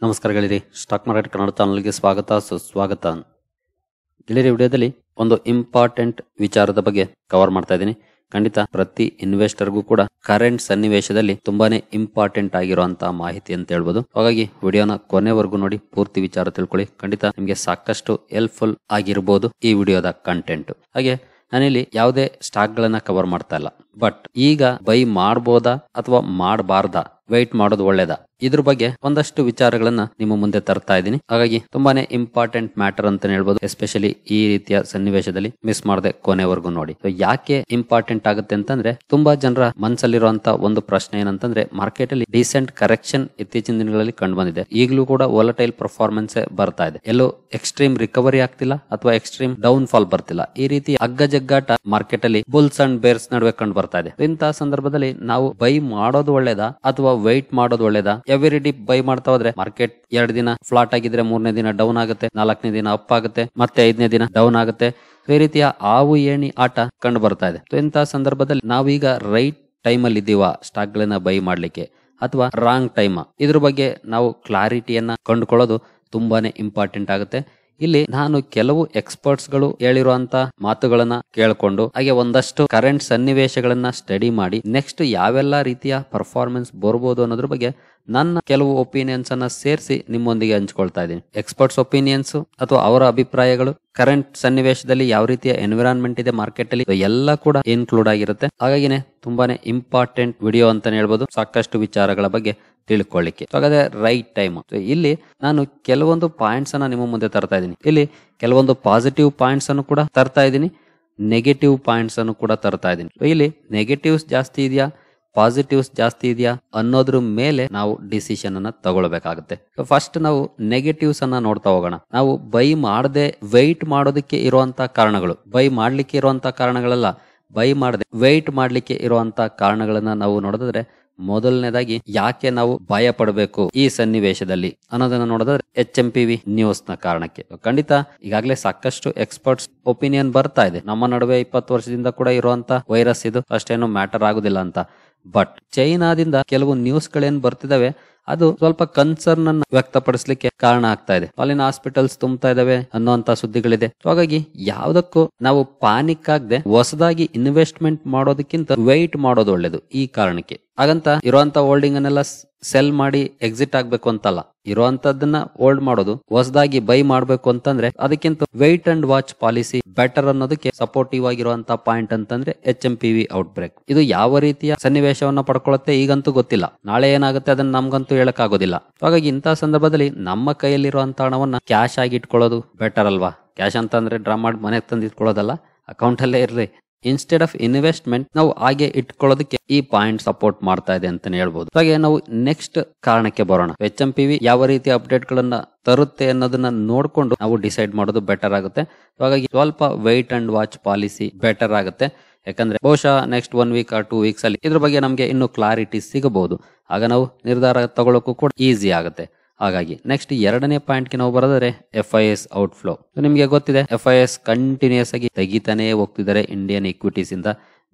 ನಮಸ್ಕಾರ ಗೆಳೆಯರಿ, stock market Kannada ಚಾನಲ್ಗೆ ಸ್ವಾಗತ ಸುಸ್ವಾಗತ. ಗೆಳೆಯರಿ, ವಿಡಿಯೋದಲ್ಲಿ ಒಂದು ಇಂಪಾರ್ಟೆಂಟ್ ವಿಚಾರದ ಬಗ್ಗೆ ಕವರ್ ಮಾಡ್ತಾ ಇದ್ದೀನಿ. ಖಂಡಿತ ಪ್ರತಿ ಇನ್ವೆಸ್ಟರ್ಗೂ ಕೂಡ ಕರೆಂಟ್ ಸನ್ನಿವೇಶದಲ್ಲಿ ತುಂಬಾನೇ ಇಂಪಾರ್ಟೆಂಟ್ ಆಗಿರುವಂತಹ ಮಾಹಿತಿ ಅಂತ ಹೇಳ್ಬೋದು. ಹಾಗಾಗಿ ವಿಡಿಯೋನ ಕೊನೆವರೆಗೂ ನೋಡಿ, ಪೂರ್ತಿ ವಿಚಾರ ತಿಳ್ಕೊಳ್ಳಿ. ಖಂಡಿತ ನಿಮಗೆ ಸಾಕಷ್ಟು ಹೆಲ್ಪ್ಫುಲ್ ಆಗಿರ್ಬೋದು ಈ ವಿಡಿಯೋದ ಕಂಟೆಂಟ್. ಹಾಗೆ ನಾನಿಲ್ಲಿ ಯಾವುದೇ ಸ್ಟಾಕ್ ಗಳನ್ನ ಕವರ್ ಮಾಡ್ತಾ ಇಲ್ಲ, ಬಟ್ ಈಗ ಬೈ ಮಾಡಬಹುದಾ ಅಥವಾ ಮಾಡಬಾರ್ದಾ, ವೆಯ್ಟ್ ಮಾಡೋದು ಒಳ್ಳೇದಾ, ಇದ್ರ ಬಗ್ಗೆ ಒಂದಷ್ಟು ವಿಚಾರಗಳನ್ನ ನಿಮ್ಮ ಮುಂದೆ ತರ್ತಾ ಇದ್ದೀನಿ. ಹಾಗಾಗಿ ತುಂಬಾನೇ ಇಂಪಾರ್ಟೆಂಟ್ ಮ್ಯಾಟರ್ ಅಂತ ಹೇಳ್ಬೋದು. ಎಸ್ಪೆಷಲಿ ಈ ರೀತಿಯ ಸನ್ನಿವೇಶದಲ್ಲಿ ಮಿಸ್ ಮಾಡದೆ ಕೊನೆವರೆಗೂ ನೋಡಿ. ಯಾಕೆ ಇಂಪಾರ್ಟೆಂಟ್ ಆಗುತ್ತೆ ಅಂತಂದ್ರೆ, ತುಂಬಾ ಜನರ ಮನಸ್ಸಲ್ಲಿರುವಂತ ಒಂದು ಪ್ರಶ್ನೆ ಏನಂತಂದ್ರೆ, ಮಾರ್ಕೆಟ್ ಅಲ್ಲಿ ಡೀಸೆಂಟ್ ಕರೆಕ್ಷನ್ ಇತ್ತೀಚಿನ ದಿನಗಳಲ್ಲಿ ಕಂಡು ಬಂದಿದೆ. ಈಗಲೂ ಕೂಡ ವೊಲಟೈಲ್ ಪರ್ಫಾರ್ಮೆನ್ಸ್ ಬರ್ತಾ ಇದೆ. ಎಲ್ಲೋ ಎಕ್ಸ್ಟ್ರೀಮ್ ರಿಕವರಿ ಆಗ್ತಿಲ್ಲ ಅಥವಾ ಎಕ್ಸ್ಟ್ರೀಮ್ ಡೌನ್ ಫಾಲ್ ಬರ್ತಿಲ್ಲ. ಈ ರೀತಿ ಅಗ್ಗಜಗ್ಗಾಟ ಮಾರ್ಕೆಟ್ ಅಲ್ಲಿ ಬುಲ್ಸ್ ಅಂಡ್ ಬೇರ್ಸ್ ನಡುವೆ ಕಂಡು ಬರ್ತಾ ಇದೆ. ಇಂತಹ ಸಂದರ್ಭದಲ್ಲಿ ನಾವು ಬೈ ಮಾಡೋದು ಒಳ್ಳೇದಾ ಅಥವಾ ವೆಯ್ಟ್ ಮಾಡೋದು ಒಳ್ಳೇದಾ? ಎವ್ರಿ ಡಿಪ್ ಬೈ ಮಾಡ್ತಾ ಹೋದ್ರೆ ಮಾರ್ಕೆಟ್ 2 ದಿನ ಫ್ಲಾಟ್ ಆಗಿದ್ರೆ 3ನೇ ದಿನ ಡೌನ್ ಆಗುತ್ತೆ, 4ನೇ ದಿನ ಅಪ್ ಆಗುತ್ತೆ, ಮತ್ತೆ 5ನೇ ದಿನ ಡೌನ್ ಆಗುತ್ತೆ. ಈ ರೀತಿಯ ಆವು ಏಣಿ ಆಟ ಕಂಡು ಬರ್ತಾ ಇದೆ. ಇಂತಹ ಸಂದರ್ಭದಲ್ಲಿ ನಾವೀಗ ರೈಟ್ ಟೈಮ್ ಅಲ್ಲಿ ಇದ್ದೀವಾ ಸ್ಟಾಕ್ ಗಳನ್ನ ಬೈ ಮಾಡ್ಲಿಕ್ಕೆ ಅಥವಾ ರಾಂಗ್ ಟೈಮ್? ಇದ್ರ ಬಗ್ಗೆ ನಾವು ಕ್ಲಾರಿಟಿಯನ್ನ ಕಂಡುಕೊಳ್ಳೋದು ತುಂಬಾನೇ ಇಂಪಾರ್ಟೆಂಟ್ ಆಗುತ್ತೆ. ಇಲ್ಲಿ ನಾನು ಕೆಲವು ಎಕ್ಸ್ಪರ್ಟ್ಸ್ ಗಳು ಹೇಳಿರುವಂತ ಮಾತುಗಳನ್ನ ಕೇಳ್ಕೊಂಡು, ಹಾಗೆ ಒಂದಷ್ಟು ಕರೆಂಟ್ ಸನ್ನಿವೇಶಗಳನ್ನ ಸ್ಟಡಿ ಮಾಡಿ, ನೆಕ್ಸ್ಟ್ ಯಾವೆಲ್ಲ ರೀತಿಯ ಪರ್ಫಾರ್ಮೆನ್ಸ್ ಬರ್ಬೋದು ಅನ್ನೋದ್ರ ಬಗ್ಗೆ ನನ್ನ ಕೆಲವು ಒಪಿನಿಯನ್ಸ್ ಅನ್ನ ಸೇರಿಸಿ ನಿಮ್ಮೊಂದಿಗೆ ಹಂಚ್ಕೊಳ್ತಾ ಇದ್ದೀನಿ. ಎಕ್ಸ್ಪರ್ಟ್ಸ್ ಒಪಿನಿಯನ್ಸ್ ಅಥವಾ ಅವರ ಅಭಿಪ್ರಾಯಗಳು, ಕರೆಂಟ್ ಸನ್ನಿವೇಶದಲ್ಲಿ ಯಾವ ರೀತಿಯ ಎನ್ವಿರಾನ್ಮೆಂಟ್ ಇದೆ ಮಾರ್ಕೆಟ್ ಅಲ್ಲಿ, ಎಲ್ಲ ಕೂಡ ಇನ್ಕ್ಲೂಡ್ ಆಗಿರುತ್ತೆ. ಹಾಗಾಗಿನೇ ತುಂಬಾನೇ ಇಂಪಾರ್ಟೆಂಟ್ ವಿಡಿಯೋ ಅಂತಾನೆ ಹೇಳ್ಬೋದು, ಸಾಕಷ್ಟು ವಿಚಾರಗಳ ಬಗ್ಗೆ ತಿಳ್ಕೊಳ್ಳಿಕ್ಕೆ. ಹಾಗಾದ್ರೆ ರೈಟ್ ಟೈಮ್. ಇಲ್ಲಿ ನಾನು ಕೆಲವೊಂದು ಪಾಯಿಂಟ್ಸ್ ಅನ್ನ ನಿಮ್ಮ ಮುಂದೆ ತರ್ತಾ ಇದ್ದೀನಿ. ಇಲ್ಲಿ ಕೆಲವೊಂದು ಪಾಸಿಟಿವ್ ಪಾಯಿಂಟ್ಸ್ ಅನ್ನು ಕೂಡ ತರ್ತಾ ಇದ್ದೀನಿ, ನೆಗೆಟಿವ್ ಪಾಯಿಂಟ್ಸ್ ಅನ್ನು ಕೂಡ ತರ್ತಾ ಇದ್ದೀನಿ. ಇಲ್ಲಿ ನೆಗೆಟಿವ್ಸ್ ಜಾಸ್ತಿ ಇದೆಯಾ, ಪಾಸಿಟಿವ್ಸ್ ಜಾಸ್ತಿ ಇದೆಯಾ ಅನ್ನೋದ್ರ ಮೇಲೆ ನಾವು ಡಿಸಿಷನ್ ಅನ್ನ ತಗೊಳ್ಬೇಕಾಗುತ್ತೆ. ಫಸ್ಟ್ ನಾವು ನೆಗೆಟಿವ್ಸ್ ಅನ್ನ ನೋಡ್ತಾ ಹೋಗೋಣ. ನಾವು ಬೈ ಮಾಡದೆ ವೆಯ್ಟ್ ಮಾಡೋದಕ್ಕೆ ಇರುವಂತ ಕಾರಣಗಳು, ಬೈ ಮಾಡ್ಲಿಕ್ಕೆ ಇರುವಂತ ಕಾರಣಗಳೆಲ್ಲ, ಬೈ ಮಾಡದೆ ವೆಯ್ಟ್ ಮಾಡ್ಲಿಕ್ಕೆ ಇರುವಂತ ಕಾರಣಗಳನ್ನ ನಾವು ನೋಡಿದ್ರೆ, ಮೊದಲನೇದಾಗಿ ಯಾಕೆ ನಾವು ಭಯ ಪಡಬೇಕು ಈ ಸನ್ನಿವೇಶದಲ್ಲಿ ಅನ್ನೋದನ್ನ ನೋಡಿದ್ರೆ, HMPV ನ್ಯೂಸ್ ನ ಕಾರಣಕ್ಕೆ. ಖಂಡಿತ ಈಗಾಗಲೇ ಸಾಕಷ್ಟು ಎಕ್ಸ್ಪರ್ಟ್ಸ್ ಒಪಿನಿಯನ್ ಬರ್ತಾ ಇದೆ. ನಮ್ಮ ನಡುವೆ 20 ವರ್ಷದಿಂದ ಕೂಡ ಇರುವಂತ ವೈರಸ್ ಇದು, ಅಷ್ಟೇನು ಮ್ಯಾಟರ್ ಆಗುದಿಲ್ಲ ಅಂತ. ಬಟ್ ಚೈನಾದಿಂದ ಕೆಲವು ನ್ಯೂಸ್ ಗಳೇನ್ ಬರ್ತಿದಾವೆ, ಅದು ಸ್ವಲ್ಪ ಕನ್ಸರ್ನ್ ಅನ್ನ ವ್ಯಕ್ತಪಡಿಸಲಿಕ್ಕೆ ಕಾರಣ ಆಗ್ತಾ ಇದೆ. ಅಲ್ಲಿನ ಹಾಸ್ಪಿಟಲ್ಸ್ ತುಂಬತಾ ಇದಾವೆ ಅನ್ನುವಂತ ಸುದ್ದಿಗಳಿದೆ. ಹಾಗಾಗಿ ಯಾವ್ದಕ್ಕೂ ನಾವು ಪಾನಿಕ್ ಆಗದೆ ಹೊಸದಾಗಿ ಇನ್ವೆಸ್ಟ್ಮೆಂಟ್ ಮಾಡೋದಕ್ಕಿಂತ ವೆಯ್ಟ್ ಮಾಡೋದು ಒಳ್ಳೇದು ಈ ಕಾರಣಕ್ಕೆ. ಹಾಗಂತ ಇರುವಂತ ಹೋಲ್ಡಿಂಗ್ ಅನ್ನೆಲ್ಲ ಸೆಲ್ ಮಾಡಿ ಎಕ್ಸಿಟ್ ಆಗ್ಬೇಕು ಅಂತಲ್ಲ, ಇರುವಂತದ್ದನ್ನ ಹೋಲ್ಡ್ ಮಾಡೋದು. ಹೊಸದಾಗಿ ಬೈ ಮಾಡ್ಬೇಕು ಅಂತಂದ್ರೆ ಅದಕ್ಕಿಂತ wait and watch policy better ಅನ್ನೋದಕ್ಕೆ ಸಪೋರ್ಟಿವ್ ಆಗಿರುವಂತ ಪಾಯಿಂಟ್ ಅಂತಂದ್ರೆ HMPV ಔಟ್ ಬ್ರೇಕ್. ಇದು ಯಾವ ರೀತಿಯ ಸನ್ನಿವೇಶವನ್ನ ಪಡ್ಕೊಳ್ಳುತ್ತೆ ಈಗಂತೂ ಗೊತ್ತಿಲ್ಲ, ನಾಳೆ ಏನಾಗುತ್ತೆ ಅದನ್ನ ನಮ್ಗಂತೂ ಹೇಳಕ್ ಆಗೋದಿಲ್ಲ. ಹಾಗಾಗಿ ಇಂತಹ ಸಂದರ್ಭದಲ್ಲಿ ನಮ್ಮ ಕೈಯಲ್ಲಿರುವಂತ ಹಣವನ್ನ ಕ್ಯಾಶ್ ಆಗಿ ಇಟ್ಕೊಳ್ಳೋದು ಬೆಟರ್ ಅಲ್ವಾ? ಕ್ಯಾಶ್ ಅಂತ ಅಂದ್ರೆ ಡ್ರಾ ಮಾಡಿ ಮನೆಗೆ ತಂದು ಇಟ್ಕೊಳ್ಳೋದಲ್ಲ, ಅಕೌಂಟ್ ಅಲ್ಲೇ ಇರ್ಲಿ. ಇನ್ಸ್ಟೆಡ್ ಆಫ್ ಇನ್ವೆಸ್ಟ್ಮೆಂಟ್ ನಾವು ಹಾಗೆ ಇಟ್ಕೊಳ್ಳೋದಕ್ಕೆ ಈ ಪಾಯಿಂಟ್ ಸಪೋರ್ಟ್ ಮಾಡ್ತಾ ಇದೆ ಅಂತಾನೆ ಹೇಳ್ಬೋದು. ಹಾಗೆ ನಾವು ನೆಕ್ಸ್ಟ್ ಕಾರಣಕ್ಕೆ ಬರೋಣ. HMPV ಯಾವ ರೀತಿ ಅಪ್ಡೇಟ್ ಗಳನ್ನ ತರುತ್ತೆ ಅನ್ನೋದನ್ನ ನೋಡ್ಕೊಂಡು ನಾವು ಡಿಸೈಡ್ ಮಾಡೋದು ಬೆಟರ್ ಆಗುತ್ತೆ. ಹಾಗಾಗಿ ಸ್ವಲ್ಪ wait and watch policy better ಆಗುತ್ತೆ. ಯಾಕಂದ್ರೆ ಬಹುಶಃ ನೆಕ್ಸ್ಟ್ 1 ವೀಕ್ ಆರ್ 2 ವೀಕ್ಸ್ ಅಲ್ಲಿ ಇದ್ರ ಬಗ್ಗೆ ನಮಗೆ ಇನ್ನೂ ಕ್ಲಾರಿಟಿ ಸಿಗಬಹುದು. ಆಗ ನಾವು ನಿರ್ಧಾರ ತಗೊಳ್ಳೋಕ್ಕೂ ಕೂಡ ಈಸಿ ಆಗುತ್ತೆ. ಹಾಗಾಗಿ ನೆಕ್ಸ್ಟ್ 2ನೇ ಪಾಯಿಂಟ್ಗೆ ನಾವು ಬರೋದ್ರೆ FIS ಔಟ್ಫ್ಲೋ. ನಿಮ್ಗೆ ಗೊತ್ತಿದೆ, FIS ಕಂಟಿನ್ಯೂಸ್ ಆಗಿ ತೆಗಿತಾನೆ ಹೋಗ್ತಿದ್ದಾರೆ ಇಂಡಿಯನ್ ಇಕ್ವಿಟೀಸ್ ಇಂದ.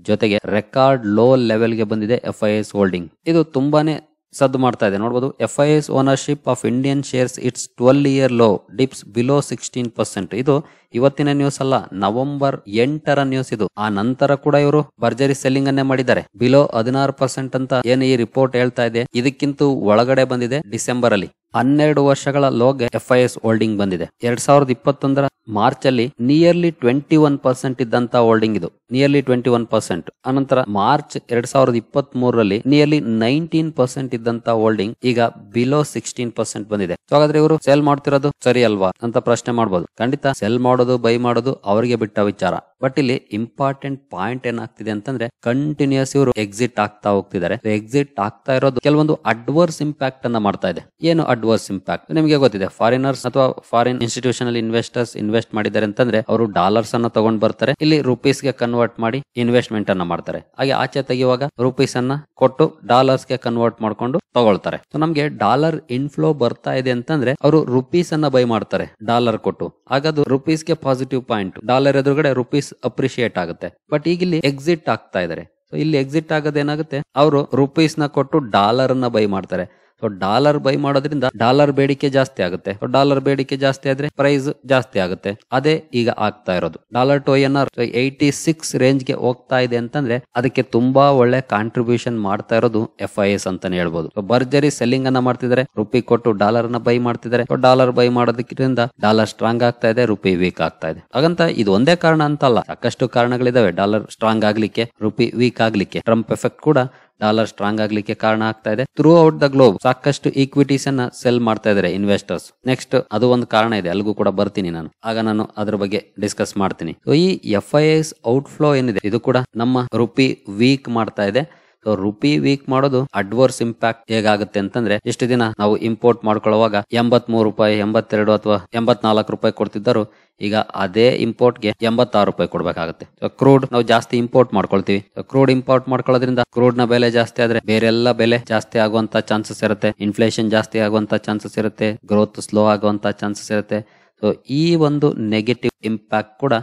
ಜೊತೆಗೆ ರೆಕಾರ್ಡ್ ಲೋ ಲೆವೆಲ್ಗೆ ಬಂದಿದೆ FIS ಹೋಲ್ಡಿಂಗ್. ಇದು ತುಂಬಾನೇ ಸದ್ದು ಮಾಡ್ತಾ ಇದೆ. ನೋಡಬಹುದು, FIS ownership of Indian shares it's 12-year low dips below 16%. ಇದು ಇವತ್ತಿನ ನ್ಯೂಸ್ ಅಲ್ಲ, ನವೆಂಬರ್ 8ರ ನ್ಯೂಸ್ ಇದು. ಆ ನಂತರ ಕೂಡ ಇವರು ಭರ್ಜರಿ ಸೆಲ್ಲಿಂಗ್ ಅನ್ನೇ ಮಾಡಿದ್ದಾರೆ. ಬಿಲೋ 16% ಅಂತ ಏನು ಈ ರಿಪೋರ್ಟ್ ಹೇಳ್ತಾ ಇದೆ, ಇದಕ್ಕಿಂತ ಒಳಗಡೆ ಬಂದಿದೆ ಡಿಸೆಂಬರ್ ಅಲ್ಲಿ. 12 ವರ್ಷಗಳ ಲೋಗೆ FIS ಹೋಲ್ಡಿಂಗ್ ಬಂದಿದೆ. 2021ರ ಮಾರ್ಚ್ ಅಲ್ಲಿ ನಿಯರ್ಲಿ 21% ಇದ್ದಂತ ಹೋಲ್ಡಿಂಗ್ ಇದು, ನಿಯರ್ಲಿ 21%. ಅನಂತರ ಮಾರ್ಚ್ 2023ರಲ್ಲಿ ನಿಯರ್ಲಿ 19% ಇದ್ದಂತ ಹೋಲ್ಡಿಂಗ್ ಈಗ ಬಿಲೋ 16% ಬಂದಿದೆ. ಹಾಗಾದ್ರೆ ಇವರು ಸೆಲ್ ಮಾಡ್ತಿರೋದು ಸರಿ ಅಲ್ವಾ ಅಂತ ಪ್ರಶ್ನೆ ಮಾಡಬಹುದು. ಖಂಡಿತ ಸೆಲ್ ಮಾಡೋದು ಬೈ ಮಾಡೋದು ಅವರಿಗೆ ಬಿಟ್ಟ ವಿಚಾರ. ಬಟ್ ಇಲ್ಲಿ ಇಂಪಾರ್ಟೆಂಟ್ ಪಾಯಿಂಟ್ ಏನಾಗ್ತಿದೆ ಅಂತಂದ್ರೆ, ಕಂಟಿನ್ಯೂಸ್ ಇವರು ಎಕ್ಸಿಟ್ ಆಗ್ತಾ ಹೋಗ್ತಿದ್ದಾರೆ. ಎಕ್ಸಿಟ್ ಆಗ್ತಾ ಇರೋದು ಕೆಲವೊಂದು ಅಡ್ವರ್ಸ್ ಇಂಪ್ಯಾಕ್ಟ್ ಅನ್ನ ಮಾಡ್ತಾ ಇದೆ. ಏನು ಅಡ್ವರ್ಸ್ ಇಂಪ್ಯಾಕ್ಟ್? ನಿಮಗೆ ಗೊತ್ತಿದೆ, ಫಾರಿನರ್ಸ್ ಅಥವಾ ಫಾರಿನ್ ಇನ್ಸ್ಟಿಟ್ಯೂಷನಲ್ ಇನ್ವೆಸ್ಟರ್ಸ್ ಇನ್ವೆಸ್ಟ್ ಮಾಡಿದ್ದಾರೆ ಅಂತಂದ್ರೆ ಅವರು ಡಾಲರ್ಸ್ ಅನ್ನ ತಗೊಂಡ್ ಬರ್ತಾರೆ, ಇಲ್ಲಿ ರುಪೀಸ್ ಗೆ ಕನ್ವರ್ಟ್ ಮಾಡಿ ಇನ್ವೆಸ್ಟ್ಮೆಂಟ್ ಅನ್ನ ಮಾಡ್ತಾರೆ. ಹಾಗೆ ಆಚೆ ತೆಗೆಯುವಾಗ ರುಪೀಸ್ ಅನ್ನ ಕೊಟ್ಟು ಡಾಲರ್ಸ್ ಗೆ ಕನ್ವರ್ಟ್ ಮಾಡ್ಕೊಂಡು ತಗೊಳ್ತಾರೆ. ಸೊ ನಮ್ಗೆ ಡಾಲರ್ ಇನ್ಫ್ಲೋ ಬರ್ತಾ ಇದೆ ಅಂತಂದ್ರೆ ಅವರು ರುಪೀಸ್ ಅನ್ನ ಬೈ ಮಾಡ್ತಾರೆ ಡಾಲರ್ ಕೊಟ್ಟು. ಹಾಗದು ರುಪೀಸ್ ಗೆ ಪಾಸಿಟಿವ್ ಪಾಯಿಂಟ್. ಡಾಲರ್ ಎದುರುಗಡೆ ರುಪೀಸ್ ಅಪ್ರಿಶಿಯೇಟ್ ಆಗುತ್ತೆ. ಬಟ್ ಈಗ ಇಲ್ಲಿ ಎಕ್ಸಿಟ್ ಆಗ್ತಾ ಇದಾರೆ. ಸೊ ಇಲ್ಲಿ ಎಕ್ಸಿಟ್ ಆಗೋದೇನಾಗುತ್ತೆ, ಅವರು ರುಪೀಸ್ ನ ಕೊಟ್ಟು ಡಾಲರ್ ಅನ್ನ ಬೈ ಮಾಡ್ತಾರೆ. ಸೊ ಸೊ ಡಾಲರ್ ಬೈ ಮಾಡೋದ್ರಿಂದ ಡಾಲರ್ ಬೇಡಿಕೆ ಜಾಸ್ತಿ ಆಗುತ್ತೆ. ಡಾಲರ್ ಬೇಡಿಕೆ ಜಾಸ್ತಿ ಆದ್ರೆ ಪ್ರೈಸ್ ಜಾಸ್ತಿ ಆಗುತ್ತೆ. ಅದೇ ಈಗ ಆಗ್ತಾ ಇರೋದು. ಡಾಲರ್ ಟು INR 86 ರೇಂಜ್ಗೆ ಹೋಗ್ತಾ ಇದೆ ಅಂತಂದ್ರೆ ಅದಕ್ಕೆ ತುಂಬಾ ಒಳ್ಳೆ ಕಾಂಟ್ರಿಬ್ಯೂಷನ್ ಮಾಡ್ತಾ ಇರೋದು FIS ಅಂತಾನೆ ಹೇಳ್ಬೋದು. ಭರ್ಜರಿ ಸೆಲ್ಲಿಂಗ್ ಅನ್ನ ಮಾಡ್ತಿದ್ದಾರೆ, ರುಪಿ ಕೊಟ್ಟು ಡಾಲರ್ ನ ಬೈ ಮಾಡ್ತಿದ್ದಾರೆ. ಡಾಲರ್ ಬೈ ಮಾಡೋದಕ್ಕಿಂತ ಡಾಲರ್ ಸ್ಟ್ರಾಂಗ್ ಆಗ್ತಾ ಇದೆ, ರುಪಿ ವೀಕ್ ಆಗ್ತಾ ಇದೆ. ಹಾಗಂತ ಇದು ಒಂದೇ ಕಾರಣ ಅಂತಲ್ಲ, ಸಾಕಷ್ಟು ಕಾರಣಗಳಿದಾವೆ ಡಾಲರ್ ಸ್ಟ್ರಾಂಗ್ ಆಗ್ಲಿಕ್ಕೆ, ರುಪಿ ವೀಕ್ ಆಗ್ಲಿಕ್ಕೆ. ಟ್ರಂಪ್ ಎಫೆಕ್ಟ್ ಕೂಡ ಡಾಲರ್ ಸ್ಟ್ರಾಂಗ್ ಆಗ್ಲಿಕ್ಕೆ ಕಾರಣ ಆಗ್ತಾ ಇದೆ. ಥ್ರೂ ಔಟ್ ದ ಗ್ಲೋಬ್ ಸಾಕಷ್ಟು ಈಕ್ವಿಟೀಸ್ ಅನ್ನ ಸೆಲ್ ಮಾಡ್ತಾ ಇದಾರೆ ಇನ್ವೆಸ್ಟರ್ಸ್. ನೆಕ್ಸ್ಟ್ ಅದು ಒಂದು ಕಾರಣ ಇದೆ, ಅಲ್ಲಿಗೂ ಕೂಡ ಬರ್ತೀನಿ ನಾನು, ಆಗ ನಾನು ಅದ್ರ ಬಗ್ಗೆ ಡಿಸ್ಕಸ್ ಮಾಡ್ತೀನಿ. ಸೊ ಈ FIS ಔಟ್ಫ್ಲೋ ಏನಿದೆ ಇದು ಕೂಡ ನಮ್ಮ ರುಪಿ ವೀಕ್ ಮಾಡ್ತಾ ಇದೆ. ಸೊ ರುಪಿ ವೀಕ್ ಮಾಡೋದು ಅಡ್ವರ್ಸ್ ಇಂಪ್ಯಾಕ್ಟ್ ಹೇಗಾಗುತ್ತೆ ಅಂತಂದ್ರೆ, ಇಷ್ಟು ದಿನ ನಾವು ಇಂಪೋರ್ಟ್ ಮಾಡ್ಕೊಳ್ಳುವಾಗ 83 ರೂಪಾಯಿ, 82 ಅಥವಾ 84 ರೂಪಾಯಿ ಕೊಡ್ತಿದ್ದರು, ಈಗ ಅದೇ ಇಂಪೋರ್ಟ್ ಗೆ 86 ರೂಪಾಯಿ ಕೊಡ್ಬೇಕಾಗುತ್ತೆ. ಕ್ರೂಡ್ ನಾವು ಜಾಸ್ತಿ ಇಂಪೋರ್ಟ್ ಮಾಡ್ಕೊಳ್ತೀವಿ. ಕ್ರೂಡ್ ಇಂಪೋರ್ಟ್ ಮಾಡ್ಕೊಳ್ಳೋದ್ರಿಂದ ಕ್ರೂಡ್ ನ ಬೆಲೆ ಜಾಸ್ತಿ ಆದ್ರೆ ಬೇರೆಲ್ಲ ಬೆಲೆ ಜಾಸ್ತಿ ಆಗುವಂತ ಚಾನ್ಸಸ್ ಇರುತ್ತೆ, ಇನ್ಫ್ಲೇಷನ್ ಜಾಸ್ತಿ ಆಗುವಂತ ಚಾನ್ಸಸ್ ಇರುತ್ತೆ, ಗ್ರೋತ್ ಸ್ಲೋ ಆಗುವಂತ ಚಾನ್ಸಸ್ ಇರುತ್ತೆ. ಸೊ ಈ ಒಂದು ನೆಗೆಟಿವ್ ಇಂಪ್ಯಾಕ್ಟ್ ಕೂಡ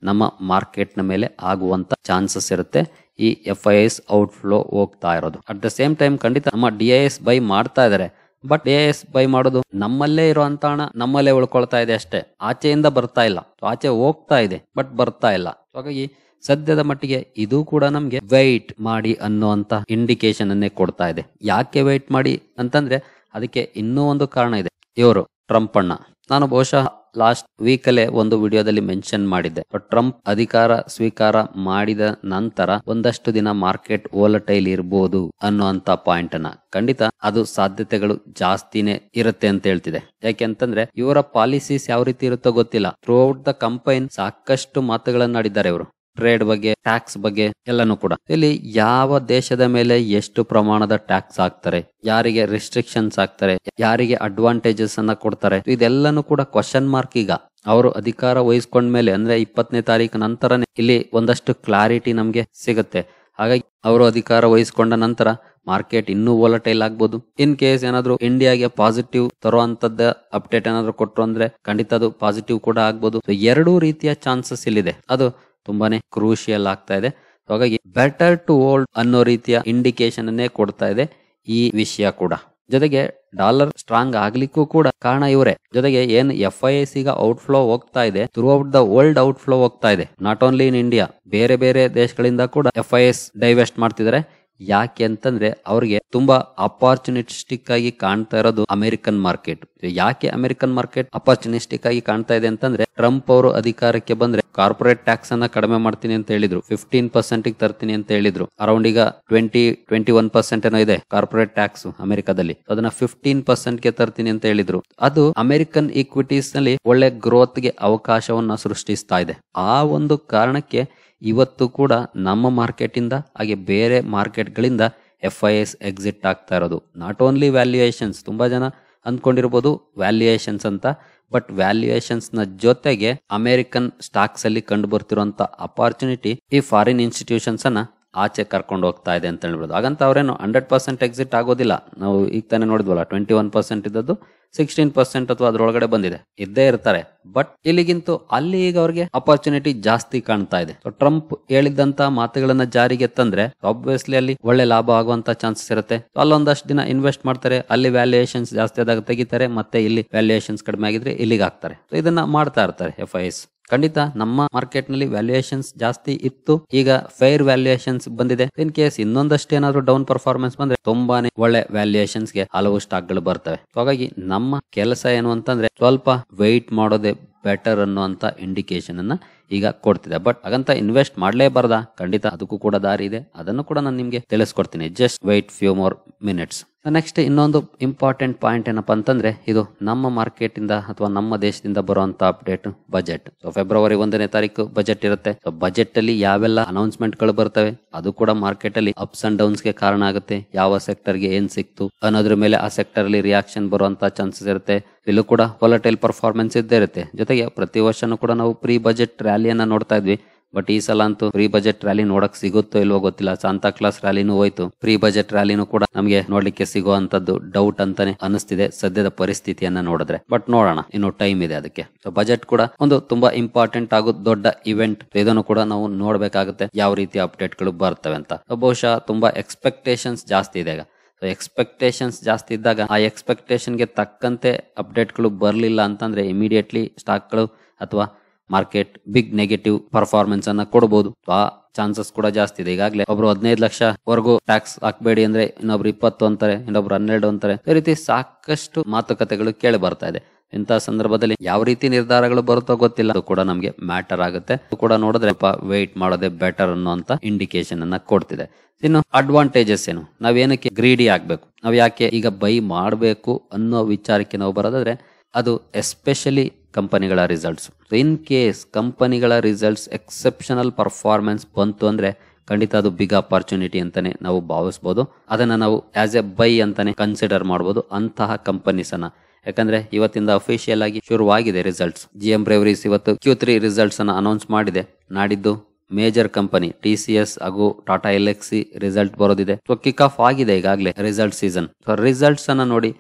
ನಮ್ಮ ಮಾರ್ಕೆಟ್ ನ ಮೇಲೆ ಆಗುವಂತ ಚಾನ್ಸಸ್ ಇರುತ್ತೆ ಈ FIS ಔಟ್ಫ್ಲೋ ಹೋಗ್ತಾ ಇರೋದು. ಅಟ್ ದ ಸೇಮ್ ಟೈಮ್ ಖಂಡಿತ ನಮ್ಮ DIS ಬೈ ಮಾಡ್ತಾ ಇದಾರೆ. ಬಟ್ DIS ಬೈ ಮಾಡೋದು ನಮ್ಮಲ್ಲೇ ಇರುವಂತ ಹಣ ನಮ್ಮಲ್ಲೇ ಉಳ್ಕೊಳ್ತಾ ಇದೆ ಅಷ್ಟೇ, ಆಚೆಯಿಂದ ಬರ್ತಾ ಇಲ್ಲ. ಆಚೆ ಹೋಗ್ತಾ ಇದೆ ಬಟ್ ಬರ್ತಾ ಇಲ್ಲ. ಹಾಗಾಗಿ ಸದ್ಯದ ಮಟ್ಟಿಗೆ ಇದು ಕೂಡ ನಮ್ಗೆ ವೆಯ್ಟ್ ಮಾಡಿ ಅನ್ನುವಂತ ಇಂಡಿಕೇಶನ್ ಅನ್ನೇ ಕೊಡ್ತಾ ಇದೆ. ಯಾಕೆ ವೆಯ್ಟ್ ಮಾಡಿ ಅಂತಂದ್ರೆ ಅದಕ್ಕೆ ಇನ್ನೂ ಒಂದು ಕಾರಣ ಇದೆ. ಇವರು ಟ್ರಂಪ್ ಅಣ್ಣ, ನಾನು ಬಹುಶಃ ಲಾಸ್ಟ್ ವೀಕಲ್ಲೇ ಒಂದು ವಿಡಿಯೋದಲ್ಲಿ ಮೆನ್ಷನ್ ಮಾಡಿದ್ದೆ, ಟ್ರಂಪ್ ಅಧಿಕಾರ ಸ್ವೀಕಾರ ಮಾಡಿದ ನಂತರ ಒಂದಷ್ಟು ದಿನ ಮಾರ್ಕೆಟ್ ವೋಲಟೈಲ್ ಇರಬಹುದು ಅನ್ನುವಂತ ಪಾಯಿಂಟ್ ಅನ್ನ. ಖಂಡಿತ ಅದು ಸಾಧ್ಯತೆಗಳು ಜಾಸ್ತಿನೇ ಇರುತ್ತೆ ಅಂತ ಹೇಳ್ತಿದೆ. ಯಾಕೆಂತಂದ್ರೆ ಇವರ ಪಾಲಿಸೀಸ್ ಯಾವ ರೀತಿ ಇರುತ್ತೋ ಗೊತ್ತಿಲ್ಲ. ಥ್ರೂ ಔಟ್ ದ ಕಂಪೈನ್ ಸಾಕಷ್ಟು ಮಾತುಗಳನ್ನಾಡಿದ್ದಾರೆ ಇವರು, ಟ್ರೇಡ್ ಬಗ್ಗೆ, ಟ್ಯಾಕ್ಸ್ ಬಗ್ಗೆ ಎಲ್ಲಾನು ಕೂಡ. ಇಲ್ಲಿ ಯಾವ ದೇಶದ ಮೇಲೆ ಎಷ್ಟು ಪ್ರಮಾಣದ ಟ್ಯಾಕ್ಸ್ ಹಾಕ್ತಾರೆ, ಯಾರಿಗೆ ರಿಸ್ಟ್ರಿಕ್ಷನ್ಸ್ ಹಾಕ್ತಾರೆ, ಯಾರಿಗೆ ಅಡ್ವಾಂಟೇಜಸ್ ಅನ್ನ ಕೊಡ್ತಾರೆ, ಇದೆಲ್ಲಾನು ಕೂಡ ಕ್ವಶನ್ ಮಾರ್ಕ್. ಈಗ ಅವರು ಅಧಿಕಾರ ವಹಿಸ್ಕೊಂಡ್ಮೇಲೆ ಅಂದ್ರೆ 20ನೇ ತಾರೀಕು ನಂತರನೇ ಇಲ್ಲಿ ಒಂದಷ್ಟು ಕ್ಲಾರಿಟಿ ನಮ್ಗೆ ಸಿಗುತ್ತೆ. ಹಾಗಾಗಿ ಅವರು ಅಧಿಕಾರ ವಹಿಸ್ಕೊಂಡ ನಂತರ ಮಾರ್ಕೆಟ್ ಇನ್ನೂ ವೋಲಟೈಲ್ ಆಗ್ಬೋದು. ಇನ್ ಕೇಸ್ ಏನಾದ್ರು ಇಂಡಿಯಾಗೆ ಪಾಸಿಟಿವ್ ತರುವಂತದ್ದ ಅಪ್ಡೇಟ್ ಏನಾದ್ರು ಕೊಟ್ರು ಅಂದ್ರೆ ಖಂಡಿತ ಅದು ಪಾಸಿಟಿವ್ ಕೂಡ ಆಗ್ಬೋದು. ಎರಡೂ ರೀತಿಯ ಚಾನ್ಸಸ್ ಇಲ್ಲಿದೆ, ಅದು ತುಂಬಾನೇ ಕ್ರೂಷಿಯಲ್ ಆಗ್ತಾ ಇದೆ. ಹಾಗಾಗಿ ಬೆಟರ್ ಟು ಹೋಲ್ಡ್ ಅನ್ನೋ ರೀತಿಯ ಇಂಡಿಕೇಶನ್ ಅನ್ನೇ ಕೊಡ್ತಾ ಇದೆ ಈ ವಿಷಯ ಕೂಡ. ಜೊತೆಗೆ ಡಾಲರ್ ಸ್ಟ್ರಾಂಗ್ ಆಗ್ಲಿಕ್ಕೂ ಕೂಡ ಕಾರಣ ಇವರೇ. ಜೊತೆಗೆ ಏನ್ FIS ಈಗ ಔಟ್ಫ್ಲೋ ಹೋಗ್ತಾ ಇದೆ, through out the world outflow ಹೋಗ್ತಾ ಇದೆ, ನಾಟ್ ಓನ್ಲಿ ಇನ್ ಇಂಡಿಯಾ, ಬೇರೆ ಬೇರೆ ದೇಶಗಳಿಂದ ಕೂಡ FIS ಡೈವೆಸ್ಟ್ ಮಾಡ್ತಿದ್ದಾರೆ. ಯಾಕೆ ಅಂತಂದ್ರೆ ಅವ್ರಿಗೆ ತುಂಬಾ ಅಪಾರ್ಚುನಿಸ್ಟಿಕ್ ಆಗಿ ಕಾಣ್ತಾ ಇರೋದು ಅಮೆರಿಕನ್ ಮಾರ್ಕೆಟ್. ಯಾಕೆ ಅಮೆರಿಕನ್ ಮಾರ್ಕೆಟ್ ಅಪಾರ್ಚುನಿಸ್ಟಿಕ್ ಆಗಿ ಕಾಣ್ತಾ ಇದೆ ಅಂತಂದ್ರೆ, ಟ್ರಂಪ್ ಅವರು ಅಧಿಕಾರಕ್ಕೆ ಬಂದ್ರೆ ಕಾರ್ಪೊರೇಟ್ ಟ್ಯಾಕ್ಸ್ ಅನ್ನ ಕಡಿಮೆ ಮಾಡ್ತೀನಿ ಅಂತ ಹೇಳಿದ್ರು, 15% ತರ್ತೀನಿ ಅಂತ ಹೇಳಿದ್ರು. ಅರೌಂಡ್ ಈಗ 21% ಏನೋ ಇದೆ ಕಾರ್ಪೊರೇಟ್ ಟ್ಯಾಕ್ಸ್ ಅಮೆರಿಕದಲ್ಲಿ. ಅದನ್ನ 15% ಗೆ ತರ್ತೀನಿ ಅಂತ ಹೇಳಿದ್ರು. ಅದು ಅಮೆರಿಕನ್ ಈಕ್ವಿಟೀಸ್ ನಲ್ಲಿ ಒಳ್ಳೆ ಗ್ರೋತ್ ಗೆ ಅವಕಾಶವನ್ನ ಸೃಷ್ಟಿಸ್ತಾ ಇದೆ. ಆ ಒಂದು ಕಾರಣಕ್ಕೆ ಇವತ್ತು ಕೂಡ ನಮ್ಮ ಮಾರ್ಕೆಟ್ ಇಂದ ಹಾಗೆ ಬೇರೆ ಮಾರ್ಕೆಟ್ ಗಳಿಂದ FIS ಎಕ್ಸಿಟ್ ಆಗ್ತಾ ಇರೋದು. ನಾಟ್ ಓನ್ಲಿ ವ್ಯಾಲ್ಯೂಯೇಷನ್ಸ್, ತುಂಬಾ ಜನ ಅಂದ್ಕೊಂಡಿರ್ಬೋದು ವ್ಯಾಲ್ಯೂಯೇಷನ್ಸ್ ಅಂತ, ಬಟ್ ವ್ಯಾಲ್ಯೂಯೇಷನ್ಸ್ ನ ಜೊತೆಗೆ ಅಮೆರಿಕನ್ ಸ್ಟಾಕ್ಸ್ ಅಲ್ಲಿ ಕಂಡು ಬರ್ತಿರುವಂತ ಅಪಾರ್ಚುನಿಟಿ ಈ ಫಾರಿನ್ ಇನ್ಸ್ಟಿಟ್ಯೂಷನ್ಸ್ ಅನ್ನ ಆಚೆ ಕರ್ಕೊಂಡು ಹೋಗ್ತಾ ಇದೆ ಅಂತ ಹೇಳ್ಬೋದು. ಹಾಗಂತ ಅವರೇನು 100% ಎಕ್ಸಿಟ್ ಆಗೋದಿಲ್ಲ. ನಾವು ಈಗ ತಾನೇ ನೋಡಿದ್ವಲ್ಲ, 21% ಇದ್ದದ್ದು 16% ಅಥವಾ ಅದರೊಳಗಡೆ ಬಂದಿದೆ, ಇದ್ದೇ ಇರ್ತಾರೆ. ಬಟ್ ಇಲ್ಲಿಗಿಂತೂ ಅಲ್ಲಿ ಈಗ ಅವ್ರಿಗೆ ಅಪಾರ್ಚುನಿಟಿ ಜಾಸ್ತಿ ಕಾಣ್ತಾ ಇದೆ. ಟ್ರಂಪ್ ಹೇಳಿದಂತ ಮಾತುಗಳನ್ನ ಜಾರಿಗೆ ತಂದ್ರೆ ಆಬ್ವಿಯಸ್ಲಿ ಅಲ್ಲಿ ಒಳ್ಳೆ ಲಾಭ ಆಗುವಂತ ಚಾನ್ಸಸ್ ಇರುತ್ತೆ. ಅಲ್ಲೊಂದಷ್ಟು ದಿನ ಇನ್ವೆಸ್ಟ್ ಮಾಡ್ತಾರೆ, ಅಲ್ಲಿ ವ್ಯಾಲ್ಯೂಯೇಷನ್ಸ್ ಜಾಸ್ತಿ ಆದಾಗ ತೆಗಿತಾರೆ, ಮತ್ತೆ ಇಲ್ಲಿ ವ್ಯಾಲ್ಯೂಯೇಷನ್ಸ್ ಕಡಿಮೆ ಆಗಿದ್ರೆ ಇಲ್ಲಿಗೆ ಹಾಕ್ತಾರೆ. ಇದನ್ನ ಮಾಡ್ತಾ ಇರ್ತಾರೆ FIS. ಖಂಡಿತ ನಮ್ಮ ಮಾರ್ಕೆಟ್ ನಲ್ಲಿ ವ್ಯಾಲ್ಯೂಯೇಷನ್ಸ್ ಜಾಸ್ತಿ ಇತ್ತು, ಈಗ ಫೇರ್ ವ್ಯಾಲ್ಯೂಯೇಷನ್ಸ್ ಬಂದಿದೆ. ಇನ್ ಕೇಸ್ ಇನ್ನೊಂದಷ್ಟು ಏನಾದ್ರು ಡೌನ್ ಪರ್ಫಾರ್ಮೆನ್ಸ್ ಬಂದ್ರೆ ತುಂಬಾನೇ ಒಳ್ಳೆ ವ್ಯಾಲ್ಯೂಯೇಷನ್ಸ್ ಗೆ ಹಲವು ಸ್ಟಾಕ್ ಗಳು ಬರ್ತವೆ. ಹಾಗಾಗಿ ನಮ್ಮ ಕೆಲಸ ಏನು ಅಂತಂದ್ರೆ ಸ್ವಲ್ಪ ವೆಯ್ಟ್ ಮಾಡೋದೇ ಬೆಟರ್ ಅನ್ನುವಂತ ಇಂಡಿಕೇಶನ್ ಅನ್ನ ಈಗ ಕೊಡ್ತಿದೆ. ಬಟ್ ಹಾಗಂತ ಇನ್ವೆಸ್ಟ್ ಮಾಡ್ಲೇಬಾರ್ದ, ಖಂಡಿತ ಅದಕ್ಕೂ ಕೂಡ ದಾರಿ ಇದೆ. ಅದನ್ನು ಕೂಡ ನಾನು ನಿಮ್ಗೆ ತಿಳಿಸ್ಕೊಡ್ತೀನಿ. Just weight few more minutes. Next ಇನ್ನೊಂದು ಇಂಪಾರ್ಟೆಂಟ್ ಪಾಯಿಂಟ್ ಏನಪ್ಪಾ ಅಂತಂದ್ರೆ, ಇದು ನಮ್ಮ ಮಾರ್ಕೆಟ್ ಇಂದ ಅಥವಾ ನಮ್ಮ ದೇಶದಿಂದ ಬರುವಂತ ಅಪ್ಡೇಟ್ ಬಜೆಟ್. ಫೆಬ್ರವರಿ 1ನೇ ತಾರೀಕು ಬಜೆಟ್ ಇರುತ್ತೆ. ಬಜೆಟ್ ಅಲ್ಲಿ ಯಾವೆಲ್ಲ ಅನೌನ್ಸ್ಮೆಂಟ್ ಗಳು ಬರ್ತವೆ ಅದು ಕೂಡ ಮಾರ್ಕೆಟ್ ಅಲ್ಲಿ ಅಪ್ಸ್ ಅಂಡ್ ಡೌನ್ಸ್ ಗೆ ಕಾರಣ ಆಗುತ್ತೆ. ಯಾವ ಸೆಕ್ಟರ್ ಗೆ ಏನ್ ಸಿಕ್ತು ಅನ್ನೋದ್ರ ಮೇಲೆ ಆ ಸೆಕ್ಟರ್ ಅಲ್ಲಿ ರಿಯಾಕ್ಷನ್ ಬರುವಂತ ಚಾನ್ಸಸ್ ಇರುತ್ತೆ. ಇಲ್ಲೂ ಕೂಡ ವಾಲಟೈಲ್ ಪರ್ಫಾರ್ಮೆನ್ಸ್ ಇದ್ದೇ ಇರುತ್ತೆ. ಜೊತೆಗೆ ಪ್ರತಿ ವರ್ಷನೂ ಕೂಡ ನಾವು ಪ್ರೀ ಬಜೆಟ್ ರ್ಯಾಲಿಯನ್ನ ನೋಡ್ತಾ ಇದ್ವಿ. ಬಟ್ ಈ ಸಲ ಅಂತೂ ಪ್ರೀ ಬಜೆಟ್ ರ್ಯಾಲಿ ನೋಡಕ್ ಸಿಗುತ್ತೋ ಇಲ್ವೋ ಗೊತ್ತಿಲ್ಲ. ಸಾಂತಾ ಕ್ಲಾಸ್ ರ್ಯಾಲಿನೂ ಹೋಯ್ತು, ಪ್ರೀ ಬಜೆಟ್ ರ್ಯಾಲಿನೂ ಕೂಡ ನಮಗೆ ನೋಡ್ಲಿಕ್ಕೆ ಸಿಗುವಂತದ್ದು ಡೌಟ್ ಅಂತಾನೆ ಅನಿಸ್ತಿದೆ ಸದ್ಯದ ಪರಿಸ್ಥಿತಿಯನ್ನ ನೋಡಿದ್ರೆ. ಬಟ್ ನೋಡೋಣ, ಇನ್ನು ಟೈಮ್ ಇದೆ ಅದಕ್ಕೆ. ಬಜೆಟ್ ಕೂಡ ಒಂದು ತುಂಬಾ ಇಂಪಾರ್ಟೆಂಟ್ ಆಗೋ ದೊಡ್ಡ ಇವೆಂಟ್. ಇದನ್ನು ಕೂಡ ನಾವು ನೋಡ್ಬೇಕಾಗುತ್ತೆ ಯಾವ ರೀತಿ ಅಪ್ಡೇಟ್ ಗಳು ಬರ್ತವೆ ಅಂತ. ಬಹುಶಃ ತುಂಬಾ ಎಕ್ಸ್ಪೆಕ್ಟೇಷನ್ಸ್ ಜಾಸ್ತಿ ಇದೆ ಈಗ. ಎಕ್ಸ್ಪೆಕ್ಟೇಷನ್ಸ್ ಜಾಸ್ತಿ ಇದ್ದಾಗ ಆ ಎಕ್ಸ್ಪೆಕ್ಟೇಷನ್ಗೆ ತಕ್ಕಂತೆ ಅಪ್ಡೇಟ್ಗಳು ಬರಲಿಲ್ಲ ಅಂತಂದ್ರೆ ಇಮಿಡಿಯೇಟ್ಲಿ ಸ್ಟಾಕ್ಗಳು ಅಥವಾ ಮಾರ್ಕೆಟ್ ಬಿಗ್ ನೆಗೆಟಿವ್ ಪರ್ಫಾರ್ಮೆನ್ಸ್ ಅನ್ನ ಕೊಡಬಹುದು. ಆ ಚಾನ್ಸಸ್ ಕೂಡ ಜಾಸ್ತಿ ಇದೆ. ಈಗಾಗಲೇ ಒಬ್ರು 15 ಲಕ್ಷವರೆಗೂ ಟ್ಯಾಕ್ಸ್ ಹಾಕ್ಬೇಡಿ ಅಂದ್ರೆ ಇನ್ನೊಬ್ರು 20 ಅಂತಾರೆ, ಇನ್ನೊಬ್ರು 12 ಅಂತಾರೆ. ಈ ರೀತಿ ಸಾಕಷ್ಟು ಮಾತುಕತೆಗಳು ಕೇಳಿ ಬರ್ತಾ ಇದೆ. ಇಂತಹ ಸಂದರ್ಭದಲ್ಲಿ ಯಾವ ರೀತಿ ನಿರ್ಧಾರಗಳು ಬರುತ್ತೋ ಗೊತ್ತಿಲ್ಲ, ಅದು ಕೂಡ ನಮ್ಗೆ ಮ್ಯಾಟರ್ ಆಗುತ್ತೆ. ಅದು ಕೂಡ ನೋಡಿದ್ರೆ ವೆಯ್ಟ್ ಮಾಡೋದೇ ಬೆಟರ್ ಅನ್ನುವಂತ ಇಂಡಿಕೇಶನ್ ಅನ್ನ ಕೊಡ್ತಿದೆ. ಇನ್ನು ಅಡ್ವಾಂಟೇಜಸ್ ಏನು, ನಾವೇನಕ್ಕೆ ಗ್ರೀಡಿ ಆಗ್ಬೇಕು, ನಾವ್ ಯಾಕೆ ಈಗ ಬೈ ಮಾಡಬೇಕು ಅನ್ನೋ ವಿಚಾರಕ್ಕೆ ನಾವು ಬರೋದಾದ್ರೆ ಅದು ಎಸ್ಪೆಷಲಿ ಕಂಪನಿಗಳ ರಿಸಲ್ಟ್ಸ್. ಇನ್ ಕೇಸ್ ಕಂಪನಿಗಳ ರಿಸಲ್ಟ್ಸ್ ಎಕ್ಸೆಪ್ಷನಲ್ ಪರ್ಫಾರ್ಮೆನ್ಸ್ ಬಂತು ಅಂದ್ರೆ ಖಂಡಿತ ಅದು ಬಿಗ್ ಅಪಾರ್ಚುನಿಟಿ ಅಂತಾನೆ ನಾವು ಭಾವಿಸಬಹುದು. ಅದನ್ನ ನಾವು ಆಸ್ ಎ ಬೈ ಅಂತಾನೆ ಕನ್ಸಿಡರ್ ಮಾಡಬಹುದು ಅಂತಹ ಕಂಪನೀಸ್ ಅನ್ನ. ಯಾಕಂದ್ರೆ ಇವತ್ತಿಂದ ಅಫಿಷಿಯಲ್ ಆಗಿ ಶುರುವಾಗಿದೆ ರಿಸಲ್ಟ್ಸ್. GM ಬ್ರೇವರೀಸ್ ಇವತ್ತು Q3 ರಿಸಲ್ಟ್ಸ್ ಅನ್ನ ಅನೌನ್ಸ್ ಮಾಡಿದೆ. ನಾಡಿದ್ದು ಮೇಜರ್ ಕಂಪನಿ TCS ಹಾಗೂ ಟಾಟಾ LXC ರಿಸಲ್ಟ್ ಬರೋದಿದೆ. ಸೊ ಕಿಕ್ ಆಫ್ ಆಗಿದೆ ಈಗಾಗಲೇ ರಿಸಲ್ಟ್ ಸೀಸನ್. ಸೊ ರಿಸಲ್ಟ್ಸ್ ಅನ್ನ ನೋಡಿ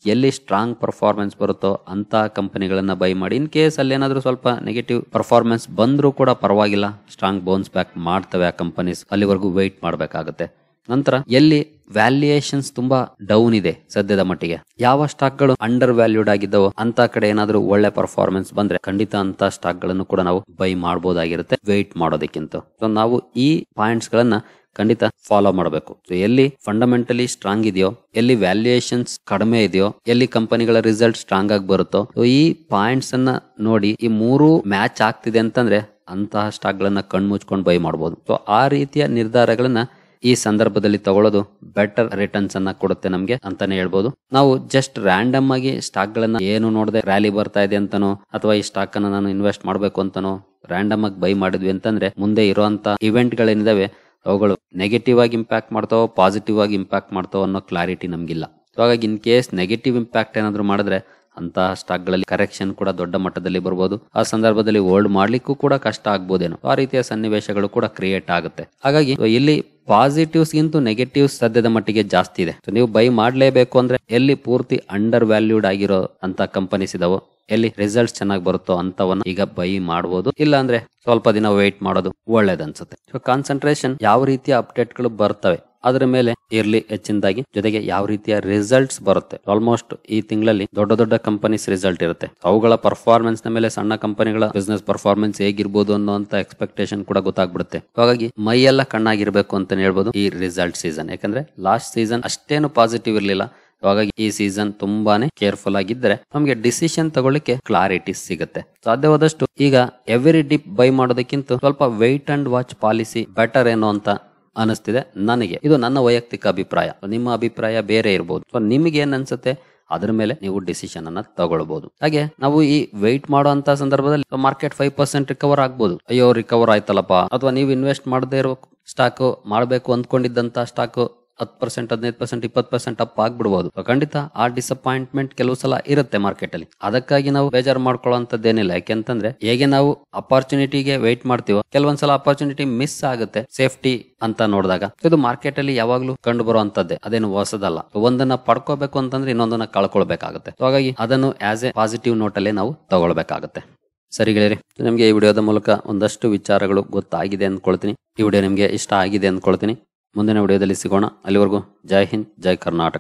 ಎಲ್ಲಿ ಸ್ಟ್ರಾಂಗ್ ಪರ್ಫಾರ್ಮೆನ್ಸ್ ಬರುತ್ತೋ ಅಂತ ಕಂಪನಿಗಳನ್ನ ಬೈ ಮಾಡಿ. ಇನ್ ಕೇಸ್ ಅಲ್ಲಿ ಏನಾದ್ರೂ ಸ್ವಲ್ಪ ನೆಗೆಟಿವ್ ಪರ್ಫಾರ್ಮೆನ್ಸ್ ಬಂದ್ರೂ ಕೂಡ ಪರವಾಗಿಲ್ಲ, ಸ್ಟ್ರಾಂಗ್ ಬೌನ್ಸ್ ಬ್ಯಾಕ್ ಮಾಡ್ತವೆ ಆ ಕಂಪನೀಸ್. ಅಲ್ಲಿವರೆಗೂ ವೆಯ್ಟ್ ಮಾಡಬೇಕಾಗುತ್ತೆ. ನಂತರ ಎಲ್ಲಿ ವ್ಯಾಲ್ಯೂಯೇಷನ್ಸ್ ತುಂಬಾ ಡೌನ್ ಇದೆ ಸದ್ಯದ ಮಟ್ಟಿಗೆ, ಯಾವ ಸ್ಟಾಕ್ ಗಳು ಅಂಡರ್ ವ್ಯಾಲ್ಯೂಡ್ ಆಗಿದ್ದವೋ ಅಂತ ಕಡೆ ಏನಾದ್ರೂ ಒಳ್ಳೆ ಪರ್ಫಾರ್ಮೆನ್ಸ್ ಬಂದ್ರೆ ಖಂಡಿತ ಅಂತ ಸ್ಟಾಕ್ ಗಳನ್ನು ಕೂಡ ನಾವು ಬೈ ಮಾಡಬಹುದಾಗಿರುತ್ತೆ ವೆಯ್ಟ್ ಮಾಡೋದಕ್ಕಿಂತ. ಸೊ ನಾವು ಈ ಪಾಯಿಂಟ್ಸ್ ಗಳನ್ನ ಖಂಡಿತ ಫಾಲೋ ಮಾಡಬೇಕು. ಎಲ್ಲಿ ಫಂಡಮೆಂಟಲಿ ಸ್ಟ್ರಾಂಗ್ ಇದೆಯೋ, ಎಲ್ಲಿ ವ್ಯಾಲ್ಯೂಯೇಷನ್ಸ್ ಕಡಿಮೆ ಇದೆಯೋ, ಎಲ್ಲಿ ಕಂಪನಿಗಳ ರಿಸಲ್ಟ್ ಸ್ಟ್ರಾಂಗ್ ಆಗಿ ಬರುತ್ತೋ, ಈ ಪಾಯಿಂಟ್ಸ್ ಅನ್ನ ನೋಡಿ ಈ ಮೂರು ಮ್ಯಾಚ್ ಆಗ್ತಿದೆ ಅಂತಂದ್ರೆ ಅಂತಹ ಸ್ಟಾಕ್ ಗಳನ್ನ ಕಣ್ಮುಚ್ಕೊಂಡು ಬೈ ಮಾಡಬಹುದು. ಸೊ ಆ ರೀತಿಯ ನಿರ್ಧಾರಗಳನ್ನ ಈ ಸಂದರ್ಭದಲ್ಲಿ ತಗೊಳ್ಳೋದು ಬೆಟರ್ ರಿಟರ್ನ್ಸ್ ಅನ್ನ ಕೊಡುತ್ತೆ ನಮ್ಗೆ ಅಂತಾನೆ ಹೇಳ್ಬೋದು. ನಾವು ಜಸ್ಟ್ ರ್ಯಾಂಡಮ್ ಆಗಿ ಸ್ಟಾಕ್ ಗಳನ್ನ ಏನು ನೋಡದೆ ರ್ಯಾಲಿ ಬರ್ತಾ ಇದೆ ಅಂತಾನೋ ಅಥವಾ ಈ ಸ್ಟಾಕ್ ಅನ್ನ ನಾನು ಇನ್ವೆಸ್ಟ್ ಮಾಡ್ಬೇಕು ಅಂತಾನೋ ರ್ಯಾಂಡಮ್ ಆಗಿ ಬೈ ಮಾಡಿದ್ವಿ ಅಂತಂದ್ರೆ ಮುಂದೆ ಇರುವಂತ ಇವೆಂಟ್ ಗಳೇನಿದಾವೆ ಅವುಗಳು ನೆಗೆಟಿವ್ ಆಗಿ ಇಂಪ್ಯಾಕ್ಟ್ ಮಾಡ್ತಾವೋ ಪಾಸಿಟಿವ್ ಆಗಿ ಇಂಪ್ಯಾಕ್ಟ್ ಮಾಡ್ತಾವೋ ಅನ್ನೋ ಕ್ಲಾರಿಟಿ ನಮ್ಗಿಲ್ಲ. ಹಾಗಾಗಿ ಇನ್ ಕೇಸ್ ನೆಗೆಟಿವ್ ಇಂಪ್ಯಾಕ್ಟ್ ಏನಾದ್ರು ಮಾಡಿದ್ರೆ ಅಂತಹ ಸ್ಟಾಕ್ ಗಳಲ್ಲಿ ಕರೆಕ್ಷನ್ ಕೂಡ ದೊಡ್ಡ ಮಟ್ಟದಲ್ಲಿ ಬರಬಹುದು. ಆ ಸಂದರ್ಭದಲ್ಲಿ ಹೋಲ್ಡ್ ಮಾಡ್ಲಿಕ್ಕೂ ಕೂಡ ಕಷ್ಟ ಆಗ್ಬೋದೇನೋ. ಆ ರೀತಿಯ ಸನ್ನಿವೇಶಗಳು ಕೂಡ ಕ್ರಿಯೇಟ್ ಆಗುತ್ತೆ. ಹಾಗಾಗಿ ಇಲ್ಲಿ ಪಾಸಿಟಿವ್ಸ್ ಗಿಂತ ನೆಗೆಟಿವ್ಸ್ ಸದ್ಯದ ಮಟ್ಟಿಗೆ ಜಾಸ್ತಿ ಇದೆ. ನೀವು ಬೈ ಮಾಡ್ಲೇಬೇಕು ಅಂದ್ರೆ ಎಲ್ಲಿ ಪೂರ್ತಿ ಅಂಡರ್ ವ್ಯಾಲ್ಯೂಡ್ ಆಗಿರೋ ಅಂತ ಕಂಪನೀಸ್ ಇದಾವೋ, ಎಲ್ಲಿ ರಿಸಲ್ಟ್ಸ್ ಚೆನ್ನಾಗಿ ಬರುತ್ತೋ ಅಂತವನ್ನ ಈಗ ಬೈ ಮಾಡಬಹುದು. ಇಲ್ಲ ಅಂದ್ರೆ ಸ್ವಲ್ಪ ದಿನ ವೆಯ್ಟ್ ಮಾಡೋದು ಒಳ್ಳೇದನ್ಸುತ್ತೆ. ಸೊ ಕಾನ್ಸಂಟ್ರೇಷನ್ ಯಾವ ರೀತಿಯ ಅಪ್ಡೇಟ್ ಗಳು ಬರ್ತವೆ ಅದ್ರ ಮೇಲೆ ಇರ್ಲಿ ಹೆಚ್ಚಿನದಾಗಿ. ಜೊತೆಗೆ ಯಾವ ರೀತಿಯ ರಿಸಲ್ಟ್ಸ್ ಬರುತ್ತೆ, ಆಲ್ಮೋಸ್ಟ್ ಈ ತಿಂಗಳಲ್ಲಿ ದೊಡ್ಡ ದೊಡ್ಡ ಕಂಪನೀಸ್ ರಿಸಲ್ಟ್ ಇರುತ್ತೆ. ಅವುಗಳ ಪರ್ಫಾರ್ಮೆನ್ಸ್ ನ ಮೇಲೆ ಸಣ್ಣ ಕಂಪನಿಗಳ ಬಿಸ್ನೆಸ್ ಪರ್ಫಾರ್ಮೆನ್ಸ್ ಹೇಗಿರ್ಬೋದು ಅನ್ನೋಂತ ಎಕ್ಸ್ಪೆಕ್ಟೇಷನ್ ಕೂಡ ಗೊತ್ತಾಗ್ಬಿಡುತ್ತೆ. ಹಾಗಾಗಿ ಮೈಯೆಲ್ಲ ಕಣ್ಣಾಗಿರ್ಬೇಕು ಅಂತಾನೆ ಹೇಳ್ಬೋದು ಈ ರಿಸಲ್ಟ್ ಸೀಸನ್. ಯಾಕಂದ್ರೆ ಲಾಸ್ಟ್ ಸೀಸನ್ ಅಷ್ಟೇನು ಪಾಸಿಟಿವ್ ಇರ್ಲಿಲ್ಲ. ಹಾಗಾಗಿ ಈ ಸೀಸನ್ ತುಂಬಾನೇ ಕೇರ್ಫುಲ್ ಆಗಿದ್ರೆ ನಮ್ಗೆ ಡಿಸಿಷನ್ ತಗೊಳ್ಳಿಕ್ಕೆ ಕ್ಲಾರಿಟಿ ಸಿಗುತ್ತೆ. ಸಾಧ್ಯವಾದಷ್ಟು ಈಗ ಎವ್ರಿ ಡಿಪ್ ಬೈ ಮಾಡೋದಕ್ಕಿಂತ ಸ್ವಲ್ಪ wait and watch policy better ಏನೋ ಅಂತ ಅನಿಸ್ತಿದೆ ನನಗೆ. ಇದು ನನ್ನ ವೈಯಕ್ತಿಕ ಅಭಿಪ್ರಾಯ. ನಿಮ್ಮ ಅಭಿಪ್ರಾಯ ಬೇರೆ ಇರಬಹುದು. ಸೊ ನಿಮಗೆ ಏನ್ ಅನ್ಸುತ್ತೆ ಅದ್ರ ಮೇಲೆ ನೀವು ಡಿಸಿಷನ್ ಅನ್ನ ತಗೊಳ್ಬಹುದು. ಹಾಗೆ ನಾವು ಈ ವೆಯ್ಟ್ ಮಾಡುವಂತ ಸಂದರ್ಭದಲ್ಲಿ ಮಾರ್ಕೆಟ್ 5% ರಿಕವರ್ ಆಗ್ಬಹುದು. ಅಯ್ಯೋ ರಿಕವರ್ ಆಯ್ತಲ್ಲಪ್ಪ, ಅಥವಾ ನೀವು ಇನ್ವೆಸ್ಟ್ ಮಾಡದೇ ಇರೋ ಸ್ಟಾಕ್ ಮಾಡಬೇಕು ಅಂದ್ಕೊಂಡಿದ್ದಂತ ಸ್ಟಾಕ್ 10%, 15%, 20% ಅಪ್ ಆಗ್ಬಿಡ್ಬಹುದು. ಖಂಡಿತ ಆ ಡಿಸಪಾಯಿಂಟ್ಮೆಂಟ್ ಕೆಲವು ಸಲ ಇರುತ್ತೆ ಮಾರ್ಕೆಟ್ ಅಲ್ಲಿ. ಅದಕ್ಕಾಗಿ ನಾವು ಬೇಜಾರು ಮಾಡ್ಕೊಳ್ಳೋಂಥದ್ದೇನಿಲ್ಲ. ಯಾಕೆಂತಂದ್ರೆ ಹೇಗೆ ನಾವು ಅಪಾರ್ಚುನಿಟಿಗೆ ವೆಯ್ಟ್ ಮಾಡ್ತೀವೋ ಕೆಲವೊಂದ್ಸಲ ಅಪಾರ್ಚುನಿಟಿ ಮಿಸ್ ಆಗುತ್ತೆ ಸೇಫ್ಟಿ ಅಂತ ನೋಡಿದಾಗ. ಇದು ಮಾರ್ಕೆಟ್ ಅಲ್ಲಿ ಯಾವಾಗ್ಲೂ ಕಂಡು ಬರುವಂತದ್ದೇ, ಅದೇನು ಹೊಸದಲ್ಲ. ಒಂದನ್ನ ಪಡ್ಕೋಬೇಕು ಅಂತಂದ್ರೆ ಇನ್ನೊಂದನ್ನ ಕಳ್ಕೊಳ್ಬೇಕಾಗುತ್ತೆ. ಹಾಗಾಗಿ ಅದನ್ನು ಆಸ್ ಎ ಪಾಸಿಟಿವ್ ನೋಟ್ ಅಲ್ಲೇ ನಾವು ತಗೊಳ್ಬೇಕಾಗುತ್ತೆ. ಸರಿ ಗೆಳೆಯರೆ, ನಿಮ್ಗೆ ಈ ವಿಡಿಯೋದ ಮೂಲಕ ಒಂದಷ್ಟು ವಿಚಾರಗಳು ಗೊತ್ತಾಗಿದೆ ಅಂದ್ಕೊಳ್ತೀನಿ. ಈ ವಿಡಿಯೋ ನಿಮ್ಗೆ ಇಷ್ಟ ಆಗಿದೆ ಅಂದ್ಕೊಳ್ತೀನಿ. ಮುಂದಿನ ವಿಡಿಯೋದಲ್ಲಿ ಸಿಗೋಣ. ಅಲ್ಲಿವರೆಗೂ ಜೈ ಹಿಂದ್, ಜೈ ಕರ್ನಾಟಕ.